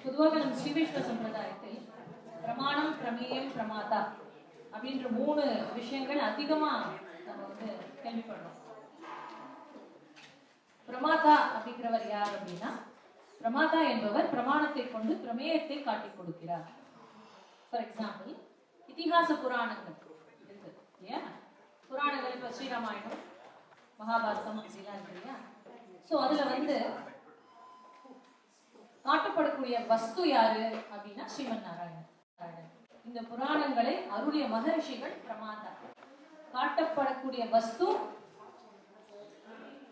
பொதுவாக நம்ம ஸ்ரீ வைஷ்ணவ சம்பிரதாயத்தில் பிரமாணம், பிரமேயம், பிரமாதா அப்படின்ற 3 விஷயங்கள் அதிகமா நம்ம வந்து கேள்விப்படுறோம். பிரமாதா அப்படிங்கிறவர் யார் அப்படின்னா, பிரமாதா என்பவர் பிரமாணத்தை கொண்டு பிரமேயத்தை காட்டிக் கொடுக்கிறார். ஃபார் எக்ஸாம்பிள், இதிகாச புராணங்கள் இருக்கு இல்லையா? புராணங்கள் இப்போ ஸ்ரீராமாயணம், மகாபாரதம் அப்படிலாம் இருக்கு இல்லையா? ஸோ அதுல வந்து காட்டப்படக்கூடிய வஸ்து யாரு அப்படின்னா ஸ்ரீமன் நாராயணன். இந்த புராணங்களை அருளிய மகரிஷிகள் பிரமாதா. காட்டப்படக்கூடிய வஸ்து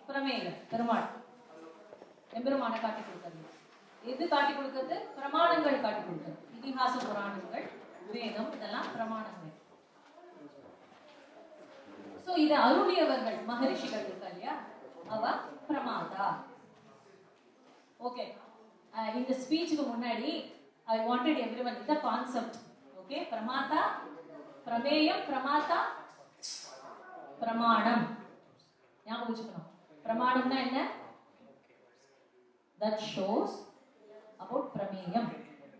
பிரமேயம், பெருமாள், எம்பெருமான காட்டி கொடுக்கிறது. எது காட்டி கொடுக்கிறது? பிரமாணங்கள் காட்டி கொடுக்கிறது. இதிகாச புராணங்கள், வேதம், இதெல்லாம் பிரமாணங்கள். சோ இத அருளியவர்கள் மகரிஷிகள் இருக்கா இல்லையா, அவ பிரமாதா. ஓகே, இந்த ஸ்பீச்சுக்கு முன்னாடி I wanted everyone with the concept. Okay, பிரமாதா, பிரமேயம், பிரமாதா, பிரமாணம். ஞாபகம் வச்சுக்கணும். பிரமாணம்னா என்ன? That shows about பிரமேயம்.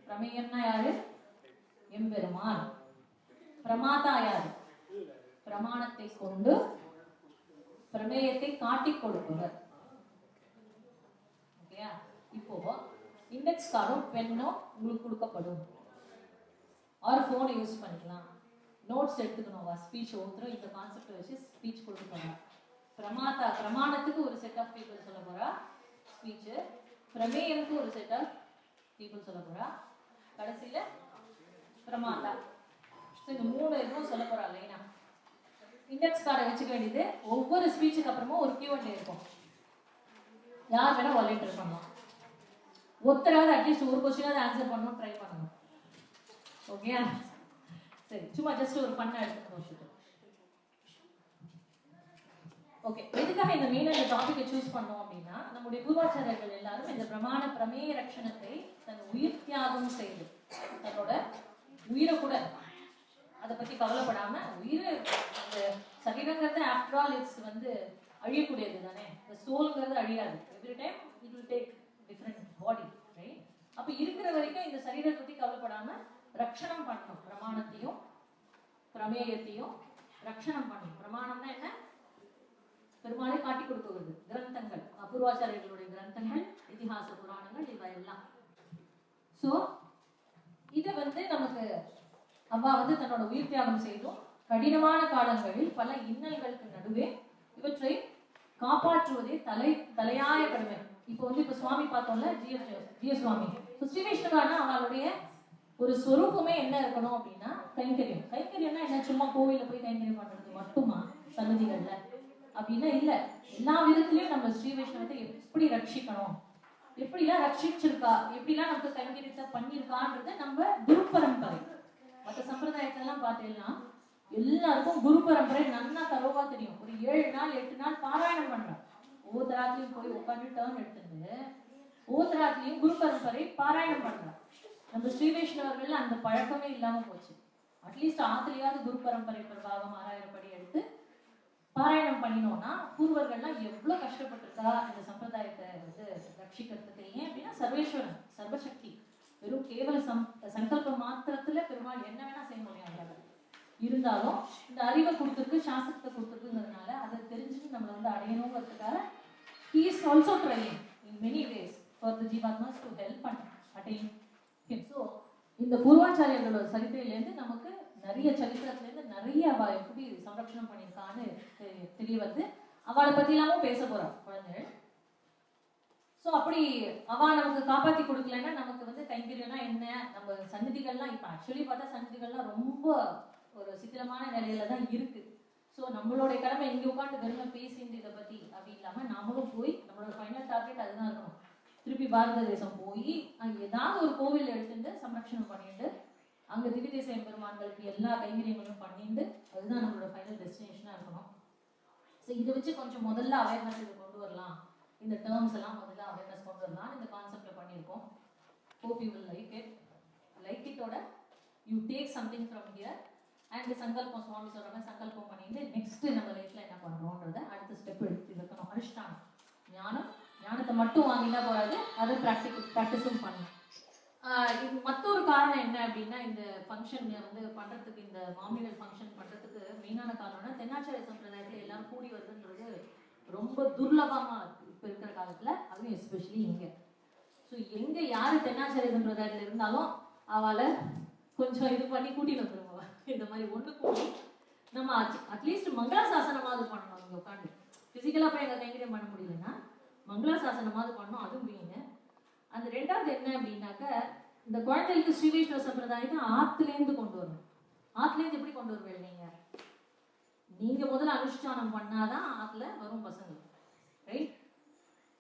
பிரமேயம்னா யாரு? எம்பெருமான். பிரமாதா யாரு? பிரமாணத்தை கொண்டு பிரமேயத்தை காட்டிக் கொடுப்பவர். ஓகேயா? இப்போ இண்டெக்ஸ் கார்டும் பென்னும் உங்களுக்கு கொடுக்கப்படும். ஆர் ஃபோனை யூஸ் பண்ணிக்கலாம். நோட்ஸ் எடுத்துக்கணும்வா, ஸ்பீச் ஒருத்தரும் இந்த கான்செப்டை வச்சு ஸ்பீச் கொடுக்க போறா. பிரமாதா, பிரமாணத்துக்கு ஒரு செட் ஆஃப் பீப்புள் சொல்ல போறா ஸ்பீச். பிரமேயத்துக்கு ஒரு செட் ஆஃப் பீப்புள் சொல்ல போறா. கடைசியில பிரமாதா. இந்த 3 இதுவும் சொல்ல போறா லைனா. இண்டெக்ஸ் கார்டை வச்சுக்க வேண்டியது. ஒவ்வொரு ஸ்பீச்சுக்கு அப்புறமும் ஒரு Q&A இருக்கும். யார் வேணா வாலண்டியர் பண்ணலாம். ஒருத்தராவது அட்லீஸ்ட் ஒரு கொஸ்டினாவது ஆன்சர் பண்ணணும் ட்ரை பண்ணணும். ஓகேயா? சரி, சும்மா ஜஸ்ட் ஒரு பண்ண எடுத்துக்கணும். ஓகே, எதுக்காக இந்த மெயினாக இந்த டாபிக்கை சூஸ் பண்ணோம் அப்படின்னா, நம்முடைய பூர்வாச்சாரியர்கள் எல்லாரும் இந்த பிரமாண பிரமேய ரட்சணத்தை தன் உயிர் தியாகம் செய்து, தன்னோட உயிரை கூட அதை பத்தி கவலைப்படாம, உயிர் அந்த சரீரங்கிறது ஆஃப்டர் ஆல் இட்ஸ் வந்து அழியக்கூடியது தானே. இந்த சோல்ங்கிறது அழியாது. Every time it will take different body, right? அப்ப இருக்கிற வரைக்கும் இந்த சரீரத்தை பத்தி கவலைப்படாம ரட்சணம் பண்ணணும். பிரமாணத்தையும் பிரமேயத்தையும் ரட்சணம் பண்ணணும். பிரமாணம்னா என்ன? பெருமாளை காட்டி கொடுக்கிறது. கிரந்தங்கள், பூர்வாச்சாரியர்களுடைய கிரந்தங்கள், இதிகாச புராணங்கள், இவையெல்லாம். ஸோ இதை வந்து நமக்கு அவ்வா வந்து தன்னோட உயிர் தியாகம் செய்தும் கடினமான காலங்களில் பல இன்னல்களுக்கு நடுவே இவற்றை காப்பாற்றுவதே தலையாய கடமை. இப்போ சுவாமி பார்த்தோம்ல, ஜிஎஸ் சுவாமி. ஸ்ரீ வைஷ்ணவானா அவளுடைய ஒரு ஸ்வரூபமே என்ன இருக்கணும் அப்படின்னா கைங்கரியம். கைங்கரியம்னா என்ன? சும்மா கோவில போய் கைங்கரியம் பண்றது மட்டுமா சன்னதிகள்ல அப்படின்னா இல்ல. எல்லா விதத்திலயும் நம்ம ஸ்ரீ வைஷ்ணவத்தை எப்படி ரட்சிக்கணும், எப்படிலாம் ரட்சிச்சிருக்கா, எப்படிலாம் நமக்கு கைங்கரியத்தை பண்ணியிருக்கான்றது நம்ம குரு பரம்பரை. மற்ற சம்பிரதாயத்தெல்லாம் பார்த்தீங்கன்னா எல்லாருக்கும் குரு பரம்பரை நல்லா தரோவா தெரியும். ஒரு 7 நாள் 8 நாள் பாராயணம் பண்றான். ஒவ்வொரு ராத்திரியும் போய் உட்காந்து டேர்ன் எடுத்துட்டு ஒவ்வொரு ராத்திரியும் குரு பரம்பரை பாராயணம் பண்றான். நம்ம ஸ்ரீ வைஷ்ணவர்கள் அந்த பழக்கமே இல்லாம போச்சு. அட்லீஸ்ட் ஆத்திரியாவது குரு பரம்பரை பிரபாவம் 6000 படி எடுத்து பாராயணம் பண்ணினோம்னா பூர்வர்கள்லாம் எவ்வளவு கஷ்டப்பட்டிருக்கா இந்த சம்பிரதாயத்தை வந்து ரட்சிக்கிறதுக்கு. ஏன் அப்படின்னா சர்வேஸ்வரன், சர்வசக்தி. வெறும் கேவல சங்கல்ப மாத்திரத்துல பெருமாள் என்ன வேணா செய்ய முடியாது. இருந்தாலும் இந்த அறிவை கொடுத்துருக்கு, சாஸ்திரத்தை கொடுத்துருக்குங்கிறதுனால அதை தெரிஞ்சுட்டு நம்மளை வந்து அடையணுங்கிறதுக்காக he is also trying in many ways for the jivatmas to help and attain him. So இந்த பூர்வாச்சாரியர்களோட சரித்திரையிலேருந்து நமக்கு நிறைய சரித்திரத்திலேருந்து நிறைய அவ எப்படி சம்ரட்சணம் பண்ணியிருக்கான்னு தெரிய வருது. அவளை பத்தி எல்லாமும் பேச போறோம் குழந்தைகள். ஸோ அப்படி அவ நமக்கு காப்பாற்றி கொடுக்கலன்னா நமக்கு வந்து கைங்கரியம்னா என்ன? நம்ம சந்நிதிகள்லாம் இப்போ ஆக்சுவலி பார்த்தா சந்நிதிகள்லாம் ரொம்ப ஒரு சித்திரமான நிலையில தான் இருக்கு. ஸோ நம்மளுடைய கடமை இங்கே உட்காந்து வெறுமை பேசிட்டு இதை பத்தி அப்படி இல்லாம நாமளும் போய் நம்மளோட ஃபைனல் டார்கெட் அதுதான் இருக்கணும். திருப்பி பாரத தேசம் போய் அங்கே ஏதாவது ஒரு கோவில் எடுத்துட்டு சம்ரட்சணம் பண்ணிட்டு அங்க திவ்ய தேச பெருமான்களுக்கு எல்லா கைங்கரியங்களும் பண்ணிட்டு அதுதான் நம்மளோட ஃபைனல் டெஸ்டினேஷனா இருக்கணும். ஸோ இதை வச்சு கொஞ்சம் முதல்ல அவேர்னஸ் இதை கொண்டு வரலாம். இந்த டேர்ம்ஸ் எல்லாம் முதல்ல அவேர்னஸ் கொண்டு வரலாம். இந்த கான்செப்டை பண்ணியிருக்கோம். ஹோப் யூ வில் லைக் இட்டோட you take something from here and சங்கல்பம் சுவாமி சொல்ற மாதிரி சங்கல்பம் பண்ணிட்டு நெக்ஸ்ட் நம்ம லைஃப்ல என்ன பண்றோம்ன்றத அடுத்த ஸ்டெப் எடுத்து வைக்கணும். அனுஷ்டானம், ஞானத்தை மட்டும் வாங்கினா போறாது, அதை ப்ராக்டிஸும் பண்ணணும். இது மற்றொரு காரணம் என்ன அப்படின்னா, இந்த ஃபங்க்ஷன் வந்து பண்ணுறதுக்கு, இந்த மாமுனிகள் ஃபங்க்ஷன் பண்ணுறதுக்கு மெயினான காரணம்னா, தென்னாச்சாரிய சம்பிரதாயத்தில் எல்லாரும் கூடி வருதுன்றது ரொம்ப துர்லபமாக இருக்குது இப்போ இருக்கிற காலத்தில், அதுவும் எஸ்பெஷலி இங்கே. ஸோ எங்கே யார் தென்னாச்சாரிய சம்பிரதாயத்தில் இருந்தாலும் அவளை கொஞ்சம் இது பண்ணி கூட்டிட்டு வந்துருவோம். இந்த மாதிரி ஒன்று கூட்டி நம்ம அட்லீஸ்ட் மங்களாசாசனமாவது பண்ணணும். இங்கே உட்காந்து ஃபிசிக்கலாக போய் எங்கள் கைங்கரியம் பண்ண முடியலன்னா மங்களாசாசனமாவது பண்ணணும். அதுவும் மெயின். அந்த ரெண்டாவது என்ன அப்படின்னாக்க, இந்த குழந்தைகளுக்கு ஸ்ரீ வைஷ்ணவ சம்பிரதாயத்தை ஆற்றுலேருந்து கொண்டு வரணும். ஆற்றுலேருந்து எப்படி கொண்டு வருவீங்க? நீங்கள் முதல்ல அனுஷ்டானம் பண்ணாதான் ஆற்றுல வரும் பசங்க, ரைட்?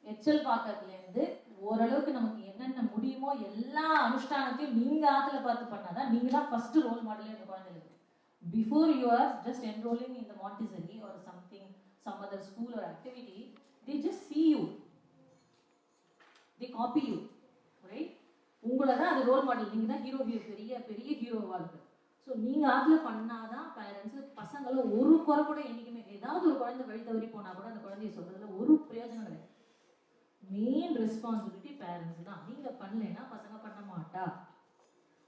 எச்சல் பாக்கத்துலேருந்து ஓரளவுக்கு நமக்கு என்னென்ன முடியுமோ எல்லா அனுஷ்டானத்தையும் நீங்கள் ஆற்றுல பார்த்து பண்ணாதான் நீங்கள் தான் ஃபர்ஸ்ட் ரோல் மாடலே இந்த குழந்தைகளுக்கு. Before you are just enrolling in the Montessori or something, some other school or activity, they just see you, they copy you, right? உங்களை தான் அது ரோல் மாடல். நீங்கள் தான் ஹீரோ, பெரிய பெரிய ஹீரோவாக இருக்கு. ஸோ நீங்கள் ஆற்றுல பண்ணாதான் பேரண்ட்ஸு பசங்களும் ஒரு குறை கூட என்றைக்குமே, ஏதாவது ஒரு குழந்தை வழி தவறி போனால் கூட அந்த குழந்தைய சொல்கிறதுல ஒரு பிரயோஜனம் கிடையாது. மெயின் ரெஸ்பான்சிபிலிட்டி பேரண்ட்ஸ் தான். நீங்கள் பண்ணலைன்னா பசங்க பண்ண மாட்டா.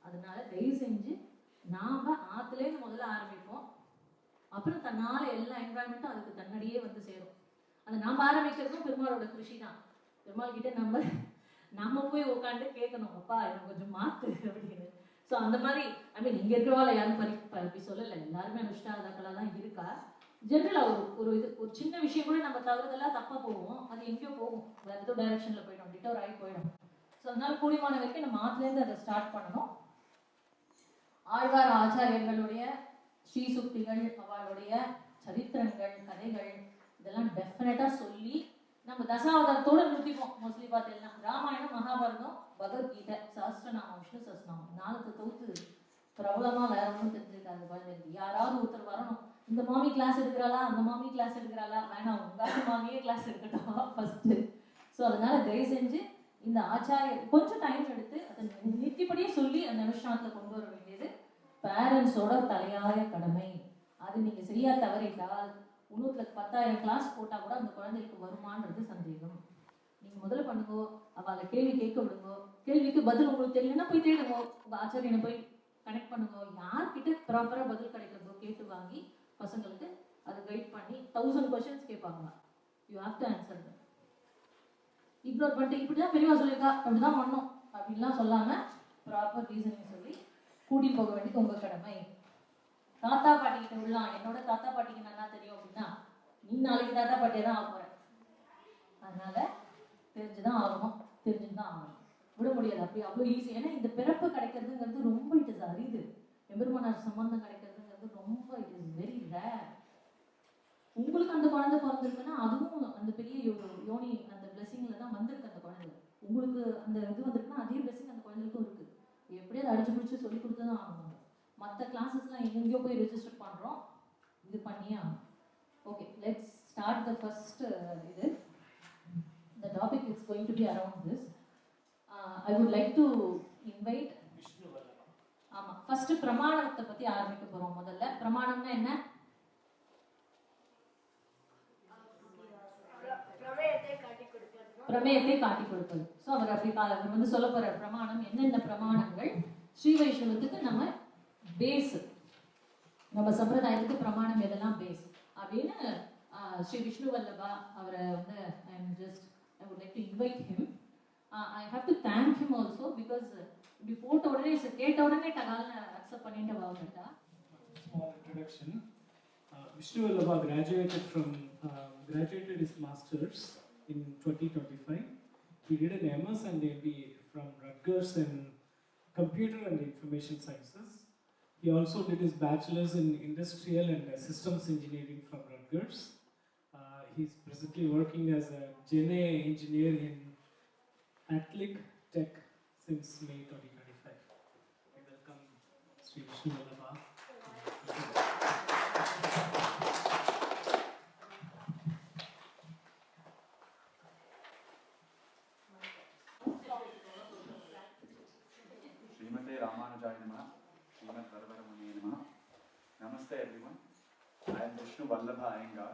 அதனால தயவு செஞ்சு நாம் ஆற்றுலேருந்து முதல்ல ஆரம்பிப்போம். அப்புறம் தன்னால் எல்லா என்வரான்மெண்ட்டும் அதுக்கு தன்னடியே வந்து சேரும். அதை நாம் ஆரம்பிக்கிறதும் பெருமாளோட கிருஷி தான். பெருமாள் கிட்ட நம்ம போய் உட்காந்து கேட்கணும், அப்பா எனக்கு கொஞ்சம் மாற்று அப்படின்னு. ஸோ அந்த மாதிரி இங்கே இருக்கிறவாள் யாரும் பறிப்பி சொல்லலை, எல்லாருமே அனுஷ்டாதாக்களாக தான் இருக்கா. ஜென்ரலாக ஒரு சின்ன விஷயம் கூட நம்ம தவறுதெல்லாம் தப்பாக போவோம், அது எங்கேயோ போகும், வேறு ஏதோ டைரக்ஷனில் போயிடும், டிட்டோர் ஆகி போயிடும். ஸோ அதனால கூடிமான வரைக்கும் நம்ம ஆற்றுலேருந்து அதை ஸ்டார்ட் பண்ணணும். ஆழ்வார் ஆச்சாரியர்களுடைய ஸ்ரீசுக்திகள், அவளுடைய சரித்திரங்கள், கதைகள் இதெல்லாம் டெஃபினட்டாக சொல்லி நம்ம தசாவதாரத்தோடு நிறுத்திப்போம். மோஸ்ட்லி பார்த்தீங்கன்னா ராமாயணம், மகாபாரதம், பகவத்கீதை, சஹஸ்ரநாமம், விஷ்ணு சஹஸ்ரநாமம், நாளத்தை தவிர்த்து பிரபலமாக வேற ஒன்றும் தெரிஞ்சிருக்காங்க குழந்தைங்களுக்கு. யாராவது ஒருத்தர் வரணும், இந்த மாமி கிளாஸ் எடுக்கிறாளா, அந்த மாமி கிளாஸ் எடுக்கிறாளா, வேணாம் உங்கள் மாமியே கிளாஸ் எடுக்கட்டும் ஃபர்ஸ்ட்டு. ஸோ அதனால தயவு செஞ்சு இந்த ஆச்சாரியர் கொஞ்சம் டைம் எடுத்து அதை நித்திப்படியே சொல்லி அந்த அனுஷ்டானத்தில் கொண்டு வர வேண்டியது பேரண்ட்ஸோட தலையாய கடமை. அது நீங்கள் செய்ய தவறிட்டால் இன்னொருத்துல 10,000 கிளாஸ் போட்டால் கூட அந்த குழந்தைக்கு வருமானது சந்தேகம். நீங்கள் முதல்ல பண்ணுங்க, அவளை கேள்வி கேட்க விடுங்க. கேள்விக்கு பதில் உங்களுக்கு தெரியலன்னா போய் தேடுங்க, உங்கள் ஆச்சாரியனை போய் கனெக்ட் பண்ணுங்க. யார்கிட்ட ப்ராப்பராக பதில் கிடைக்கிறதோ கேட்டு வாங்கி பசங்களுக்கு அதை கைட் பண்ணி 1000 கொஸ்டின்ஸ் கேட்பாங்க. You have to answer that. Ignore பண்ணிட்டு இப்படி தான் பெரியவா சொல்லியிருக்கா அப்படி தான் பண்ணணும் அப்படின்லாம் சொல்லாமல் ப்ராப்பர் ரீசனிங் சொல்லி கூட்டிட்டு போக வேண்டியது உங்கள் கடமை. தாத்தா பாட்டிக்கிட்ட விடலாம், என்னோட தாத்தா பாட்டிக்கு நல்லா தெரியும் அப்படின்னா நீ நாளைக்கு தாத்தா பாட்டியை தான் ஆக போற. அதனால தெரிஞ்சுதான் ஆகணும், தெரிஞ்சுதான் ஆகணும், விட முடியாது. அப்படி அவ்வளோ ஈஸி. ஏன்னா இந்த பிறப்பு கிடைக்கிறதுங்கிறது ரொம்ப இட் இஸ் அரிது. எம்பெருமானார் சம்பந்தம் கிடைக்கிறதுங்கிறது ரொம்ப இட் இஸ் வெரி ரேர். உங்களுக்கு அந்த குழந்தை பிறந்திருக்குன்னா அதுவும் அந்த பெரிய யோனி அந்த பிளெஸிங்ல தான் வந்திருக்கு அந்த குழந்தை. உங்களுக்கு அந்த இது வந்திருக்குன்னா அதே பிளெஸிங் அந்த குழந்தைக்கும் இருக்கு. எப்படியாவது அடிச்சு பிடிச்சி சொல்லி கொடுத்து தான் ஆகணும். மற்ற கிளாஸஸ்லாம் எங்கெங்கயோ போய் ரெஜிஸ்டர் பண்ணுறோம், இது பண்ணியே ஆகணும். Okay, let's start the first இது. The topic is going to be around this. I would like to invite Vishnu Vallabha. ஆமா, ஃபர்ஸ்ட் பிரமாணத்தை பத்தி ஆரம்பிக்க போறோம். முதல்ல பிரமாணம்னா என்ன? பிரமேயத்தை காட்டி கொடுப்பது. ஸோ அவர் அவர் வந்து சொல்ல போற பிரமாணம் என்னென்ன பிரமாணங்கள் ஸ்ரீ வைஷ்ணவத்துக்கு நம்ம பேஸ், நம்ம சம்பிரதாயத்துக்கு பிரமாணம் எதெல்லாம் பேஸ் அப்படின்னு ஸ்ரீ விஷ்ணு வல்லபா அவரை வந்து I would like to invite him. I have to thank him also because இப்படி போட்ட உடனே கேட்ட உடனே டகால்னு அக்செப்ட் பண்ணிட்டு வாங்கிட்டா. Small introduction. Vishnu Vallabha graduated his masters in 2025. He did an MS and MBA from Rutgers in Computer and Information Sciences. He also did his bachelor's in Industrial and Systems Engineering from Rutgers. He's presently working as a Gen A engineer in Atlic Tech since May 2025. We welcome Sri Vishnu Vallabha. Srimate Ramanujaya Namaha, Srimad Vallabha Namaha. Namaste everyone. I am Vishnu Vallabha Iyengar,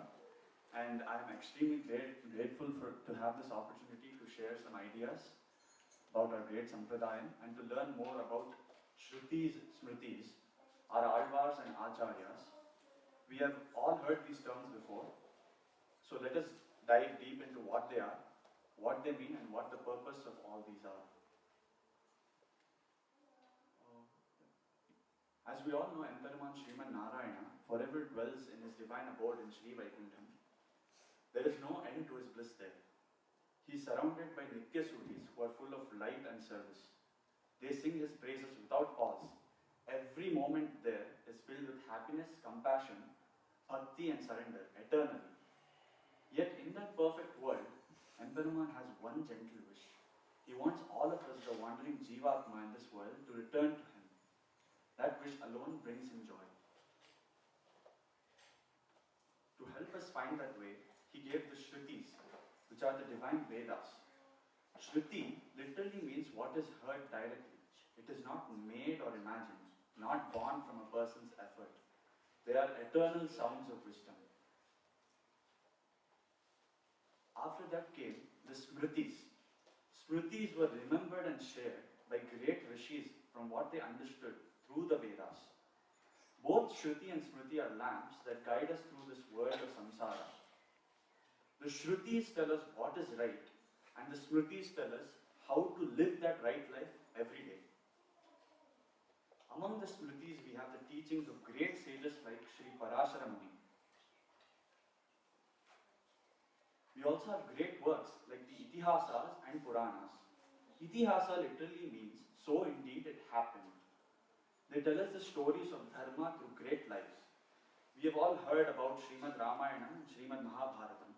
and I am extremely grateful to have this opportunity to share some ideas. about our great Sampradayam and to learn more about Shrutis, Smritis, our Alvars and Acharyas. We have all heard these terms before, so let us dive deep into what they are, what they mean, and what the purpose of all these are. As we all know, Emperor Sriman Narayana forever dwells in his divine abode in Sri Vaikuntham. There is no end to his bliss there. He is surrounded by Nitya Suris who are full of light and service. They sing his praises without pause. Every moment there is filled with happiness, compassion, bhakti and surrender, eternally. Yet in that perfect world, Emperuman has one gentle wish. He wants all of us, the wandering Jivatma in this world, to return to him. That wish alone brings him joy. To help us find that way, he gave the Shrutis, which are the divine Vedas. Shruti literally means what is heard directly. It is not made or imagined, not born from a person's effort. They are eternal sounds of wisdom. After that came the Smritis. Smritis were remembered and shared by great rishis from what they understood through the Vedas. Both Shruti and Smriti are lamps that guide us through this world of samsara. The Shrutis tell us what is right, and the Smritis tell us how to live that right life every day. Among the Smritis, we have the teachings of great sages like Sri Parashara Muni. We also have great works like the Itihasas and Puranas. Itihasa literally means, so indeed it happened. They tell us the stories of dharma through great lives. We have all heard about Srimad Ramayana and Srimad Mahabharatam.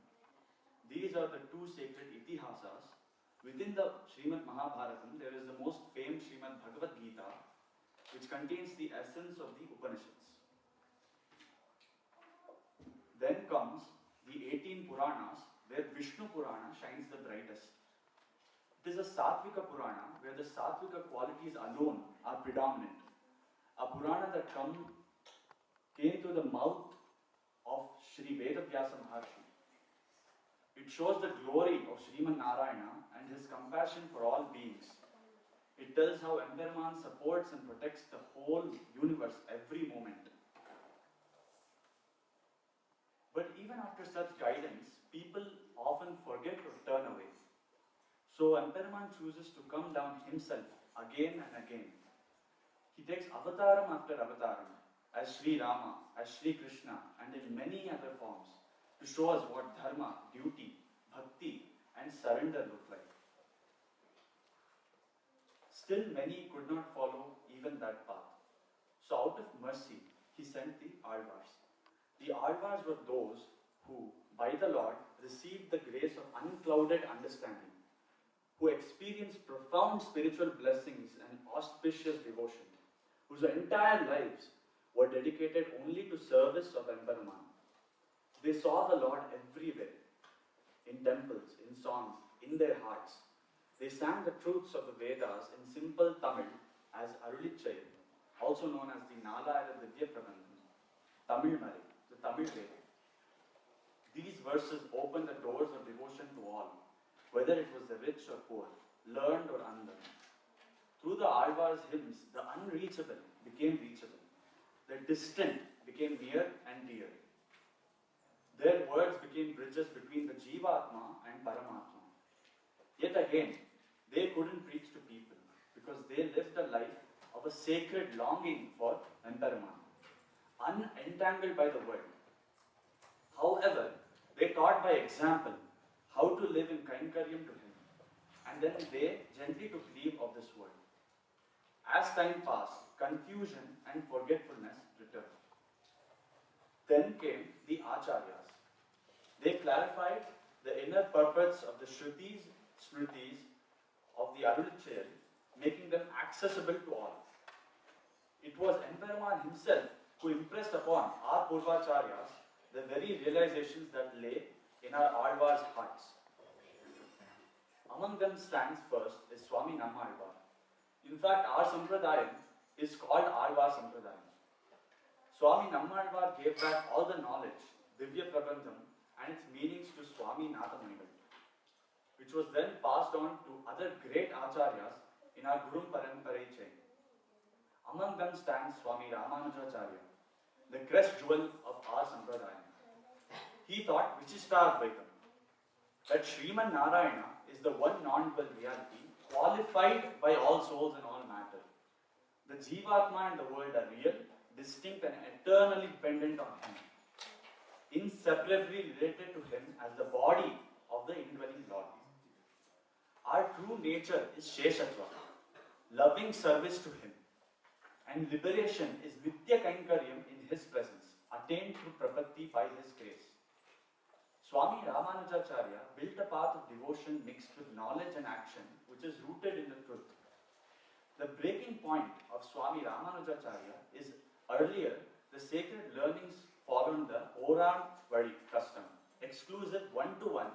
These are the two sacred Itihasas. Within the Srimad Mahabharatam, there is the most famed Srimad Bhagavad Gita, which contains the essence of the Upanishads. Then comes the 18 Puranas, where Vishnu Purana shines the brightest. It is a Satvika Purana, where the Satvika qualities alone are predominant. A Purana that came through the mouth of Sri Vedavyasa Maharshi. It shows the glory of Sriman Narayana and his compassion for all beings. It tells how Emperuman supports and protects the whole universe every moment. But even after such guidance, people often forget or turn away. So Emperuman chooses to come down himself again and again. He takes avataram after avataram, as Sri Rama, as Sri Krishna, and in many other forms, to show us what dharma, duty, bhakti, and surrender look like. Still, many could not follow even that path. So out of mercy, he sent the Alvars. The Alvars were those who, by the Lord, received the grace of unclouded understanding, who experienced profound spiritual blessings and auspicious devotion, whose entire lives were dedicated only to service of Emperuman. They saw the Lord everywhere, in temples, in songs, in their hearts. They sang the truths of the Vedas in simple Tamil as Arulichai, also known as the Nalayana Divya Prabandham, Tamil Mari, the Tamil Veda. These verses opened the doors of devotion to all, whether it was the rich or poor, learned or unlearned. Through the Alvar's hymns, the unreachable became reachable. The distant became near and dear. Their words became bridges between the Jivatma and Paramatma. Yet again, they couldn't preach to people because they lived a life of a sacred longing for Emperuman, unentangled by the world. However, they taught by example how to live in Kainkaryam to him, and then they gently took leave of this world. As time passed, confusion and forgetfulness returned. Then came the Acharyas. They clarified the inner purpose of the Shrutis, Smritis of the Arulichayal, making them accessible to all. It was Emperuman himself who impressed upon our Purvacharyas the very realizations that lay in our Alvar's hearts. Among them stands first is Swami Nammalvar. In fact, our Sampradayam is called Alvar Sampradayam. Swami Nammalvar gave back all the knowledge, Divya Prabandham, and its meanings to Swami Mamunigal, which which was then passed on to other great acharyas in our Guru Paramparai chain. Among them stands Swami Ramanujacharya, the crest jewel of our Sampradaya. He thought Vichishtaadvaitam, that Sriman Narayana is the one non-dual reality, qualified by all souls and all matter. The Jivatma and the world are real, distinct and eternally dependent on him, inseparably related to him as the body of the indwelling Lord. Our true nature is Sheshatva, loving service to him, and liberation is Nitya Kainkaryam in his presence, attained through Prapatti by his grace. Swami Ramanujacharya built a path of devotion mixed with knowledge and action, which is rooted in the truth. The breaking point of Swami Ramanujacharya is earlier the sacred learnings followed the Oran Vadi custom, exclusive one-to-one,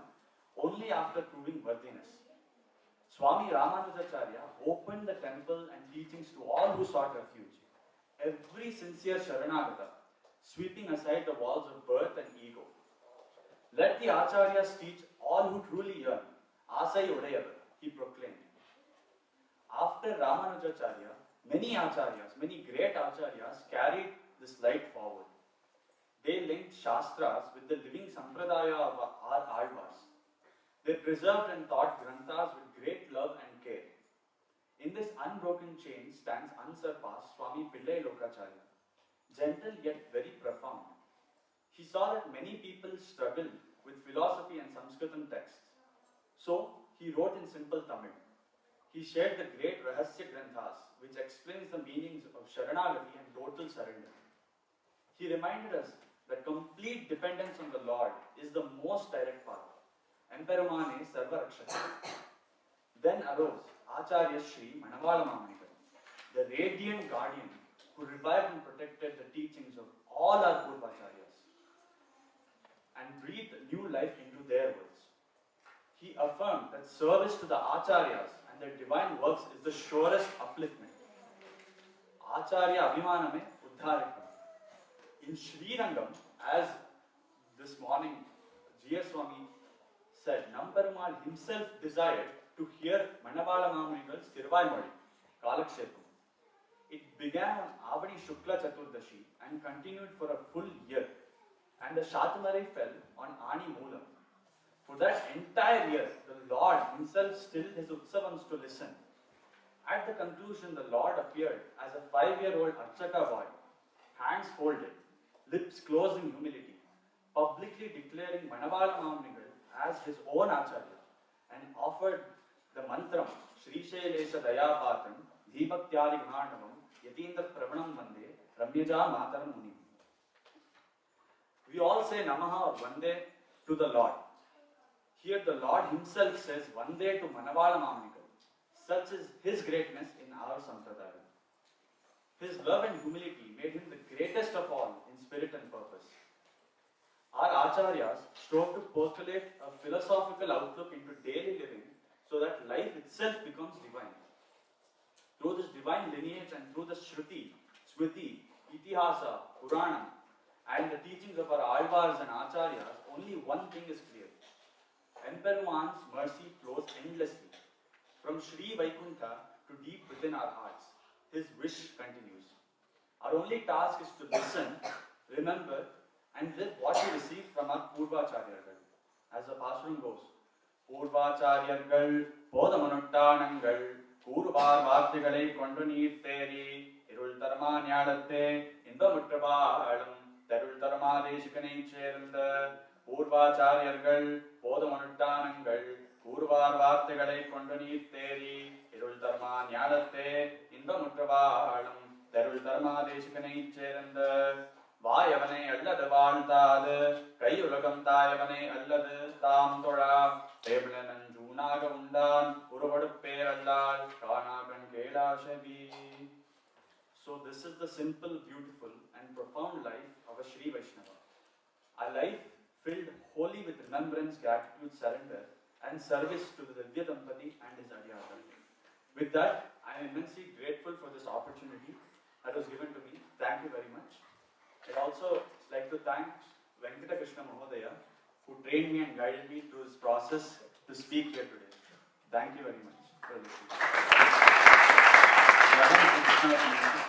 only after proving worthiness. Swami Ramanujacharya opened the temple and teachings to all who sought refuge. Every sincere Sharanagata, sweeping aside the walls of birth and ego. Let the Acharyas teach all who truly yearn. Asai Udayavar, he proclaimed. After Ramanujacharya, many Acharyas, many great Acharyas carried this light forward. They linked Shastras with the living Sampradaya of our Alvars. They preserved and taught Granthas with great love and care. In this unbroken chain stands unsurpassed Swami Pillai Lokacharya, gentle yet very profound. He saw that many people struggle with philosophy and Sanskritam texts. So, he wrote in simple Tamil. He shared the great Rahasya Granthas, which explains the meanings of Sharanagati and total surrender. He reminded us that complete dependence on the Lord is the most direct path. Emperumane Sarva Rakshaka. Then arose Acharya Sri Manavala Mamunigal, the radiant guardian who revived and protected the teachings of all our Purvacharyas and breathed new life into their words. He affirmed that service to the Acharyas and their divine works is the surest upliftment. Acharya Abhimaname Uddharakam. In Sri Rangam, as this morning G.S. Swami said, Namperumal himself desired to hear Manavala Mamunigal's Tiruvai Kalakshepam. It began on Avani Shukla Chaturdashi and continued for a full year, and the Shatumarai fell on Ani Moolam. For that entire year, the Lord himself stilled his Utsavams to listen. At the conclusion, the Lord appeared as a 5-year-old Archaka boy, hands folded, lips closed in humility, publicly declaring Manavala Mamunigal as his own Acharya, and offered the mantram Shri Shailesha Dayapatram Dhibaktyari Ghandavam Yatindra Pravanam Vande Ramyaja Mataram Muni. We all say Namaha or Vande to the Lord. Here the Lord himself says Vande to Manavala Mamunigal. Such is his greatness in our Sampradaya. His love and humility made him the greatest of all in spirit and purpose. Our Acharyas strove to percolate a philosophical outlook into daily living so that life itself becomes divine. Through this divine lineage and through the Shruti, Smriti, Itihasa, Purana, and the teachings of our Alvars and Acharyas, only one thing is clear. Emperuman's mercy flows endlessly, from Sri Vaikuntha to deep within our hearts. His wish continues. Our only task is to listen, remember, and live what we receive from our Purvacharyargal. As the Pasuram goes, Purvacharyargal, Podamanuttanangal, Kurvar Vartigalai Kondu Neer Theri, Irul Tarma Nyadatte, Indamutrabalam, Terul Tarma Deshikanai Cherunda, Purvacharyargal, Podamanuttanangal, Kurvar Vartigalai Kondu Neer Theri, Irul Tarma Nyadatte, Indamutrabalam, Terul Tarma Deshikanai Cherunda. வாயவனை அல்லது வாழ்ந்தாது கையுலகம் தாயவனை அல்லது தாம் தொழா தேவல நஞ்சூனாக உண்டான் உருவடுப்பேர் அல்லால் காணாகன் கேளாசவி. So this is the simple, beautiful and profound life of a Sri Vaishnava. A life filled wholly with remembrance, gratitude, surrender and service to the Divya Dampati and his Adiyar. With that, I am immensely grateful for this opportunity that was given to me. Thank you very much. I'd also like to thank Venkata Krishna Mahodaya, who trained me and guided me through this process to speak here today. Thank you very much for listening.